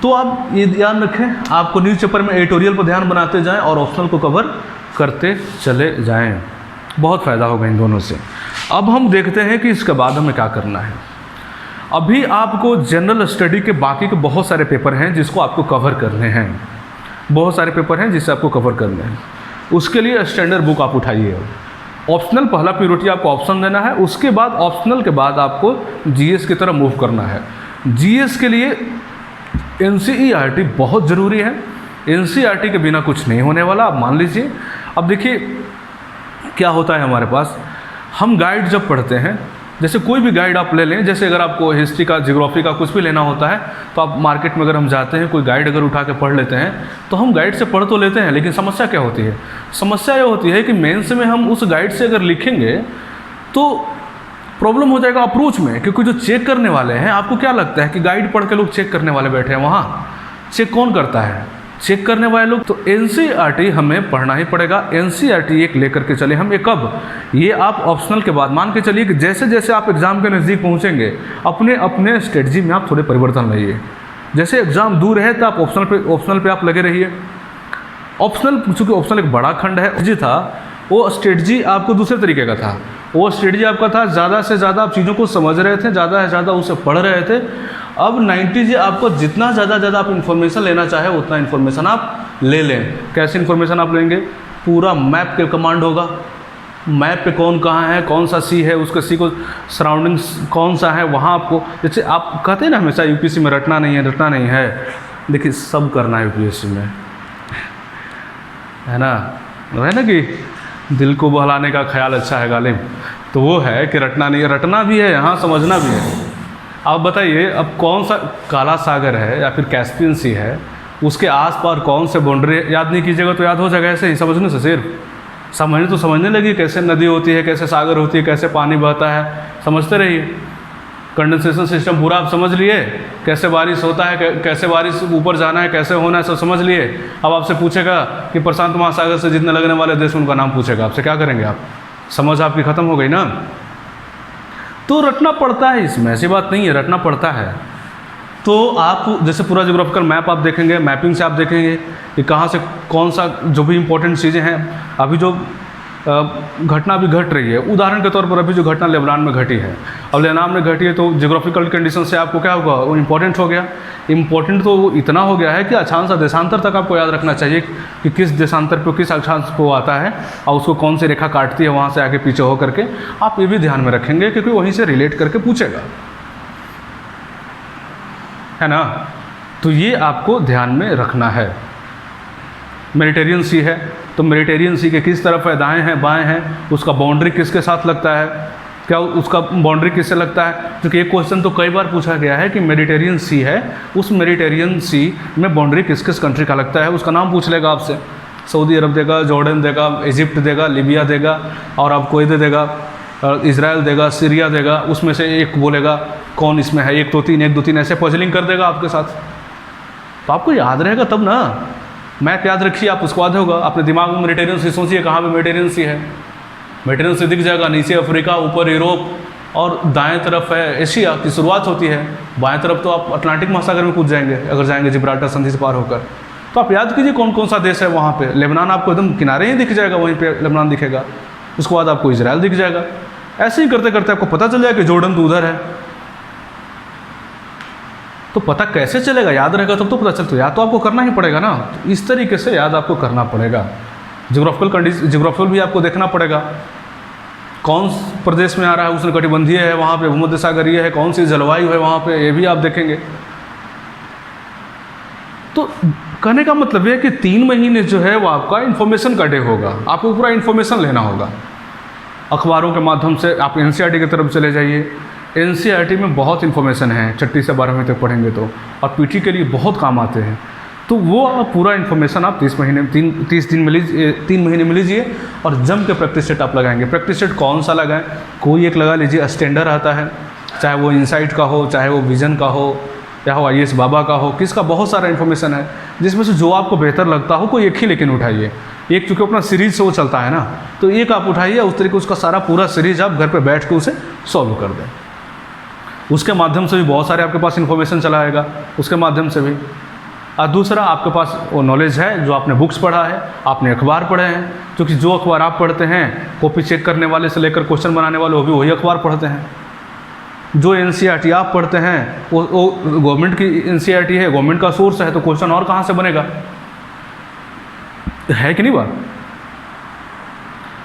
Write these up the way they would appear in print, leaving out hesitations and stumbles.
तो आप ये ध्यान रखें, आपको न्यूज़पेपर में एडिटोरियल पर ध्यान बनाते जाएं और ऑप्शनल को कवर करते चले जाएं, बहुत फ़ायदा होगा इन दोनों से। अब हम देखते हैं कि इसके बाद हमें क्या करना है। अभी आपको जनरल स्टडी के बाकी के बहुत सारे पेपर हैं जिसको आपको कवर करने हैं, बहुत सारे पेपर हैं जिससे आपको कवर करने हैं। उसके लिए स्टैंडर्ड बुक आप उठाइए। ऑप्शनल पहला प्रायोरिटी आपको ऑप्शन देना है, उसके बाद ऑप्शनल के बाद आपको जीएस की तरफ मूव करना है। जीएस के लिए एनसीईआरटी बहुत ज़रूरी है, एनसीईआरटी के बिना कुछ नहीं होने वाला, आप मान लीजिए। अब देखिए क्या होता है हमारे पास, हम गाइड जब पढ़ते हैं, जैसे कोई भी गाइड आप ले लें, जैसे अगर आपको हिस्ट्री का, ज्योग्राफी का कुछ भी लेना होता है तो आप मार्केट में अगर हम जाते हैं, कोई गाइड अगर उठा के पढ़ लेते हैं तो हम गाइड से पढ़ तो लेते हैं, लेकिन समस्या क्या होती है, समस्या ये होती है कि मेंस में हम उस गाइड से अगर लिखेंगे तो प्रॉब्लम हो जाएगा अप्रोच में, क्योंकि जो चेक करने वाले हैं, आपको क्या लगता है कि गाइड पढ़ के लोग चेक करने वाले बैठे हैं, वहाँ चेक कौन करता है, चेक करने वाले लोग। तो एनसीईआरटी हमें पढ़ना ही पड़ेगा। एनसीईआरटी एक लेकर के चले हम, ये कब, ये आप ऑप्शनल के बाद। मान के चलिए कि जैसे जैसे आप एग्ज़ाम के नज़दीक पहुँचेंगे, अपने अपने स्ट्रेटजी में आप थोड़े परिवर्तन लाइए। जैसे एग्ज़ाम दूर है तो आप ऑप्शनल पे आप लगे रहिए। ऑप्शनल, चूँकि ऑप्शनल एक बड़ा खंड है जी था, वो स्ट्रेटजी आपको दूसरे तरीके का था। वो स्ट्रेटजी आपका था ज़्यादा से ज़्यादा आप चीज़ों को समझ रहे थे, ज़्यादा से ज़्यादा उसे पढ़ रहे थे। अब 90 जी आपको जितना ज़्यादा आप इन्फॉर्मेशन लेना चाहे उतना इन्फॉर्मेशन आप ले लें। कैसी इन्फॉर्मेशन आप लेंगे, पूरा मैप के कमांड होगा, मैप पे कौन कहाँ है, कौन सा सी है, उसके सी को सराउंडिंग्स कौन सा है, वहाँ आपको, जैसे आप कहते हैं ना हमेशा यूपीएससी में रटना नहीं है, देखिए सब करना है यूपीएससी में, है ना कि दिल को बहलाने का ख्याल अच्छा है गालिब, तो वो है कि रटना नहीं है, रटना भी है यहाँ, समझना भी है। आप बताइए, अब कौन सा काला सागर है या फिर कैस्पियन सी है, उसके आसपास कौन से बाउंड्री याद नहीं कीजिएगा तो याद हो जाएगा, ऐसे ही समझने से सिर्फ समझने लगी, कैसे नदी होती है, कैसे सागर होती है, कैसे पानी बहता है, समझते रहिए। कंडेंसेशन सिस्टम पूरा आप समझ लिए, कैसे बारिश होता है, कैसे बारिश ऊपर जाना है, कैसे होना है, सब समझ लिए। अब आपसे पूछेगा कि प्रशांत महासागर से जितने लगने वाले देश उनका नाम पूछेगा, आपसे क्या करेंगे आप, समझ आपकी ख़त्म हो गई ना। तो रटना पड़ता है, इसमें ऐसी बात नहीं है, रटना पड़ता है। तो आप जैसे पूरा ज्योग्राफिकल मैप आप देखेंगे, मैपिंग से आप देखेंगे कि कहाँ से कौन सा, जो भी इम्पोर्टेंट चीज़ें हैं, अभी जो घटना भी घट रही है, उदाहरण के तौर पर अभी जो घटना लेबनान में घटी है, अब लेबनान में घटी है तो ज्योग्राफिकल कंडीशन से आपको क्या होगा, वो इम्पोर्टेंट हो गया। इम्पोर्टेंट तो वो इतना हो गया है कि अक्षांश सा देशांतर तक आपको याद रखना चाहिए कि किस देशांतर पर किस अक्षांश को आता है और उसको कौन सी रेखा काटती है वहाँ से आगे पीछे हो करके, आप ये भी ध्यान में रखेंगे क्योंकि वहीं से रिलेट करके पूछेगा, है ना। तो ये आपको ध्यान में रखना है। मेडिटेरियन सी है तो मेडिटेरियन सी के किस तरफ है, दाएं हैं बाएं हैं, उसका बाउंड्री किसके साथ लगता है, क्या उसका बाउंड्री किससे लगता है, क्योंकि एक क्वेश्चन तो कई बार पूछा गया है कि मेडिटेरियन सी है, उस मेडिटेरियन सी में बाउंड्री किस किस कंट्री का लगता है, उसका नाम पूछ लेगा आपसे। सऊदी अरब देगा, जॉर्डन देगा, इजिप्ट देगा, लीबिया देगा, और आपको ये देगा, इजराइल देगा, सीरिया देगा, उसमें से एक बोलेगा कौन इसमें है, 1 2 3 1 2 3 ऐसे पजलिंग कर देगा आपके साथ। तो आपको याद रहेगा तब ना, मैप याद रखिए आप, उसको याद होगा। अपने दिमाग में मेडिटेरियन सी सोचिए, कहाँ पे मेडिटेरियन सी है, मेडिटेरियन सी दिख जाएगा, नीचे अफ्रीका, ऊपर यूरोप और दाएं तरफ है एशिया की शुरुआत होती है, बाएं तरफ तो आप अटलांटिक महासागर में कूद जाएंगे अगर जाएंगे जिब्राल्टर संधि से पार होकर। तो आप याद कीजिए कौन कौन सा देश है वहाँ पे। लेबनान आपको एकदम किनारे ही दिख जाएगा, वहीं पे लेबनान दिखेगा, उसके बाद आपको इजराइल दिख जाएगा। ऐसे ही करते करते आपको पता चल जाएगा कि जॉर्डन तो उधर है। तो पता कैसे चलेगा, याद रहेगा तब तो पता चलता, याद तो आपको करना ही पड़ेगा ना। तो इस तरीके से याद आपको करना पड़ेगा। ज्योग्राफिकल भी आपको देखना पड़ेगा, कौन प्रदेश में आ रहा है, उष्णकटिबंधीय है, वहाँ पे भूमध्य सागरीय है, कौन सी जलवायु है वहाँ पे, ये भी आप देखेंगे। तो कहने का मतलब है कि 3 महीने जो है वो आपका इन्फॉर्मेशन का डे होगा, आपको पूरा इन्फॉर्मेशन लेना होगा। अखबारों के माध्यम से आप एनसीईआरटी की तरफ चले जाइए, एनसीईआरटी में बहुत इन्फॉर्मेशन है, 6ठी से 12वीं तक पढ़ेंगे तो, और पीटी के लिए बहुत काम आते हैं। तो वो आप पूरा इन्फॉर्मेशन आप 30 महीने में लीजिए और जम के प्रैक्टिस सेट आप लगाएंगे। प्रैक्टिस सेट कौन सा लगाएं, कोई एक लगा लीजिए, स्टैंडर्ड आता है, चाहे वो इनसाइट का हो, चाहे वो विजन का हो, या वो IAS बाबा का हो, किसका बहुत सारा इन्फॉर्मेशन है, जिसमें से जो आपको बेहतर लगता हो कोई एक ही लेकिन उठाइए। एक चूँकि अपना सीरीज से वो चलता है ना, तो एक आप उठाइए, उस तरीके उसका सारा पूरा सीरीज आप घर पे बैठ के उसे सॉल्व कर दें। उसके माध्यम से भी बहुत सारे आपके पास इन्फॉर्मेशन चला आएगा, उसके माध्यम से भी और दूसरा आपके पास वो नॉलेज है जो आपने बुक्स पढ़ा है, आपने अखबार पढ़े हैं, क्योंकि जो अखबार आप पढ़ते हैं कॉपी चेक करने वाले से लेकर क्वेश्चन बनाने वाले वो भी वही अखबार पढ़ते हैं। जो NCERT आप पढ़ते हैं वो गवर्नमेंट की NCERT है, गवर्नमेंट का सोर्स है, तो क्वेश्चन और कहाँ से बनेगा, है कि नहीं बात।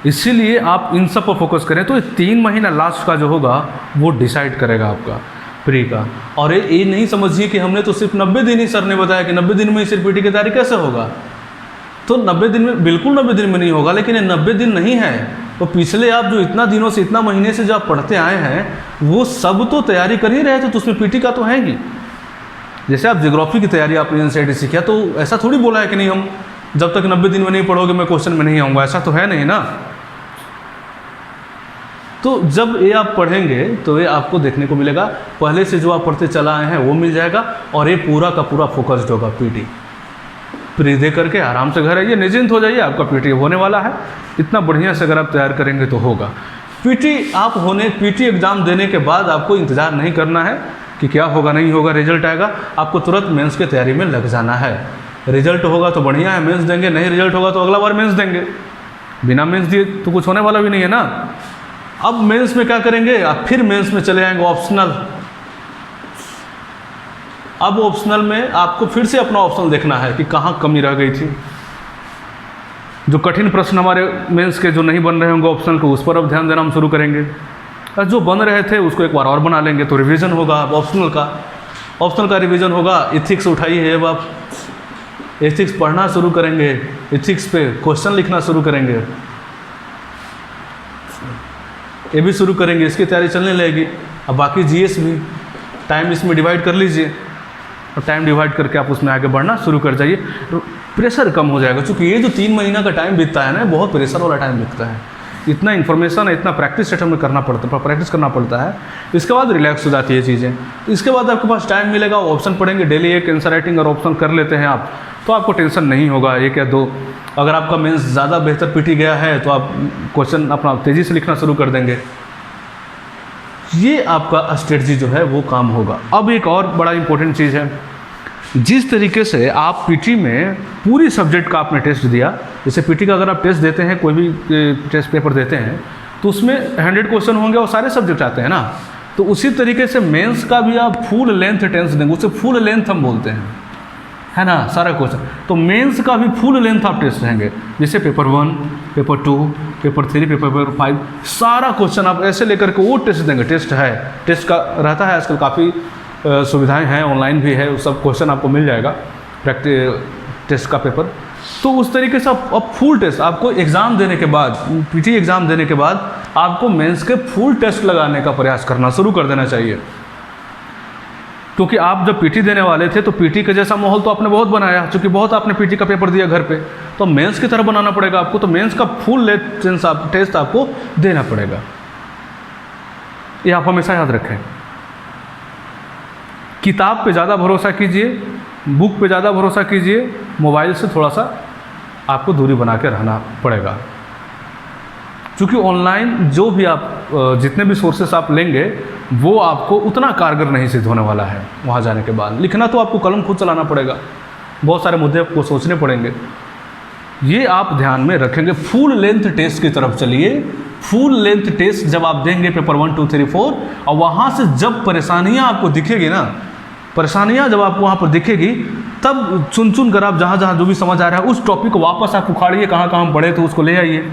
इसीलिए आप इन सब पर फोकस करें। तो 3 महीना लास्ट का जो होगा वो डिसाइड करेगा आपका प्री का। और ये नहीं समझिए कि हमने तो सिर्फ 90 दिन ही सर ने बताया कि 90 दिन में ही सिर्फ पीटी की तैयारी कैसे होगा। तो 90 दिन में बिल्कुल 90 दिन में नहीं होगा, लेकिन ये 90 दिन नहीं है। तो पिछले आप जो इतना दिनों से इतना महीने से जो आप पढ़ते आए हैं वो सब तो तैयारी कर ही रहे थे, तो उसमें पीटी का तो है ही। जैसे आप ज्योग्राफी की तैयारी आपने NCERT से किया, तो ऐसा थोड़ी बोला है कि नहीं हम जब तक 90 दिन में नहीं पढ़ोगे मैं क्वेश्चन में नहीं आऊँगा, ऐसा तो है नहीं ना। तो जब ये आप पढ़ेंगे तो ये आपको देखने को मिलेगा, पहले से जो आप पढ़ते चला आए हैं वो मिल जाएगा, और ये पूरा का पूरा फोकस्ड होगा पीटी। प्री दे करके आराम से घर आइए, निश्चिंत हो जाइए, आपका पीटी होने वाला है। इतना बढ़िया से अगर आप तैयार करेंगे तो होगा। पीटी एग्ज़ाम देने के बाद आपको इंतज़ार नहीं करना है कि क्या होगा नहीं होगा, रिजल्ट आएगा, आपको तुरंत मेंस की तैयारी में लग जाना है। रिजल्ट होगा तो बढ़िया है, मेंस देंगे, नहीं रिजल्ट होगा तो अगला बार मेंस देंगे। बिना मेंस दिए तो कुछ होने वाला भी नहीं है ना। अब मेंस में क्या करेंगे, आप फिर मेंस में चले जाएंगे ऑप्शनल। अब ऑप्शनल में आपको फिर से अपना ऑप्शनल देखना है कि कहाँ कमी रह गई थी। जो कठिन प्रश्न हमारे मेंस के जो नहीं बन रहे होंगे ऑप्शनल को, उस पर अब ध्यान देना हम शुरू करेंगे। और जो बन रहे थे उसको एक बार और बना लेंगे, तो रिवीजन होगा अब ऑप्शनल का रिवीजन होगा। इथिक्स उठाइए है, अब आप एथिक्स पढ़ना शुरू करेंगे, एथिक्स पे क्वेश्चन लिखना शुरू करेंगे, ये भी शुरू करेंगे, इसकी तैयारी चलने लगेगी। अब बाकी GS भी टाइम इसमें डिवाइड कर लीजिए, और टाइम डिवाइड करके आप उसमें आगे बढ़ना शुरू कर जाइए, तो प्रेशर कम हो जाएगा। क्योंकि ये जो 3 महीना का टाइम बीतता है ना, बहुत प्रेशर वाला टाइम बीतता है। इतना इन्फॉर्मेशन है, इतना प्रैक्टिस सेट हमें प्रैक्टिस करना पड़ता है। इसके बाद रिलैक्स हो जाती है चीज़ें। इसके बाद आपके पास टाइम मिलेगा, ऑप्शन पढ़ेंगे, डेली एक आंसर राइटिंग और ऑप्शन कर लेते हैं आप, तो आपको टेंशन नहीं होगा 1 या 2। अगर आपका मेंस ज़्यादा बेहतर पीटी गया है तो आप क्वेश्चन अपना तेज़ी से लिखना शुरू कर देंगे। ये आपका स्ट्रेटजी जो है वो काम होगा। अब एक और बड़ा इंपॉर्टेंट चीज़ है, जिस तरीके से आप पीटी में पूरी सब्जेक्ट का आपने टेस्ट दिया, जैसे पीटी का अगर आप टेस्ट देते हैं, कोई भी टेस्ट पेपर देते हैं, तो उसमें 100 क्वेश्चन होंगे और सारे सब्जेक्ट आते हैं ना, तो उसी तरीके से मेंस का भी आप फुल लेंथ टेस्ट देंगे, उसे फुल लेंथ हम बोलते हैं, है ना, सारा क्वेश्चन। तो मेंस का भी फुल लेंथ आप टेस्ट देंगे, जैसे पेपर 1, पेपर 2, पेपर 3, पेपर 5, सारा क्वेश्चन आप ऐसे लेकर के वो टेस्ट देंगे। टेस्ट है, टेस्ट का रहता है आजकल, काफ़ी सुविधाएं हैं, ऑनलाइन भी है, उस सब क्वेश्चन आपको मिल जाएगा, टेस्ट का पेपर। तो उस तरीके से अब फुल टेस्ट आपको एग्ज़ाम देने के बाद, पीटी एग्ज़ाम देने के बाद आपको मेंस के फुल टेस्ट लगाने का प्रयास करना शुरू कर देना चाहिए। क्योंकि आप जब पीटी देने वाले थे तो पीटी का जैसा माहौल तो आपने बहुत बनाया, क्योंकि बहुत आपने पीटी का पेपर दिया घर पे, तो मेंस की तरह बनाना पड़ेगा आपको। तो मेंस का फुल टेस्ट आपको देना पड़ेगा, ये आप हमेशा याद रखें। किताब पे ज़्यादा भरोसा कीजिए, बुक पे ज़्यादा भरोसा कीजिए, मोबाइल से थोड़ा सा आपको दूरी बना के रहना पड़ेगा। क्योंकि ऑनलाइन जो भी आप जितने भी सोर्सेस आप लेंगे वो आपको उतना कारगर नहीं सिद्ध होने वाला है। वहाँ जाने के बाद लिखना तो आपको कलम खुद चलाना पड़ेगा, बहुत सारे मुद्दे आपको सोचने पड़ेंगे, ये आप ध्यान में रखेंगे। फुल लेंथ टेस्ट की तरफ चलिए। फुल लेंथ टेस्ट जब आप देंगे पेपर 1, 2, 3, 4, और वहाँ से जब परेशानियाँ आपको दिखेगी ना, परेशानियाँ जब आपको वहाँ पर दिखेगी, तब चुन कर आप जहाँ जहाँ जो भी समझ आ रहा है उस टॉपिक को वापस आप उखाड़िए, कहाँ कहाँ हम पढ़े थे उसको ले आइए।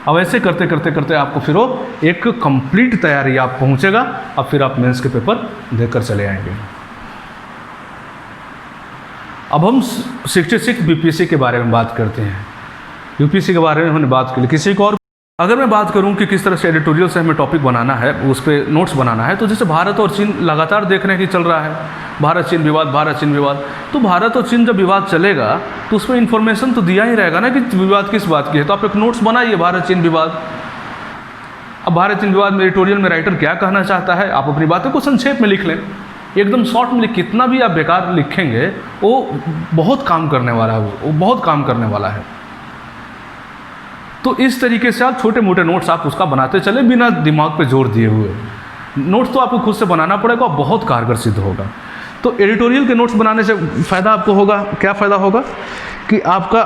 अब ऐसे करते करते करते आपको फिर वो एक कंप्लीट तैयारी आप पहुँचेगा। अब फिर आप मेंस के पेपर देकर चले आएंगे। अब हम 66 BPSC के बारे में बात करते हैं। UPSC के बारे में हमने बात की, किसी को और अगर मैं बात करूं कि किस तरह से एडिटोरियल से हमें टॉपिक बनाना है, उस पर नोट्स बनाना है, तो जैसे भारत और चीन लगातार देखने की चल रहा है, भारत चीन विवाद, भारत चीन विवाद। तो भारत और चीन जब विवाद चलेगा तो उसमें इन्फॉर्मेशन तो दिया ही रहेगा ना कि विवाद किस बात की है। तो आप एक नोट्स बनाइए, भारत चीन विवाद। अब भारत चीन विवाद में एडिटोरियल में राइटर क्या कहना चाहता है, आप अपनी बातों को संक्षेप में लिख लें, एकदम शॉर्ट में। कितना भी आप बेकार लिखेंगे वो बहुत काम करने वाला है, वो बहुत काम करने वाला है। तो इस तरीके से आप छोटे मोटे नोट्स आप उसका बनाते चले, बिना दिमाग पे जोर दिए हुए। नोट्स तो आपको खुद से बनाना पड़ेगा और बहुत कारगर सिद्ध होगा। तो एडिटोरियल के नोट्स बनाने से फ़ायदा आपको होगा, क्या फ़ायदा होगा कि आपका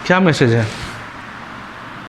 क्या मैसेज है,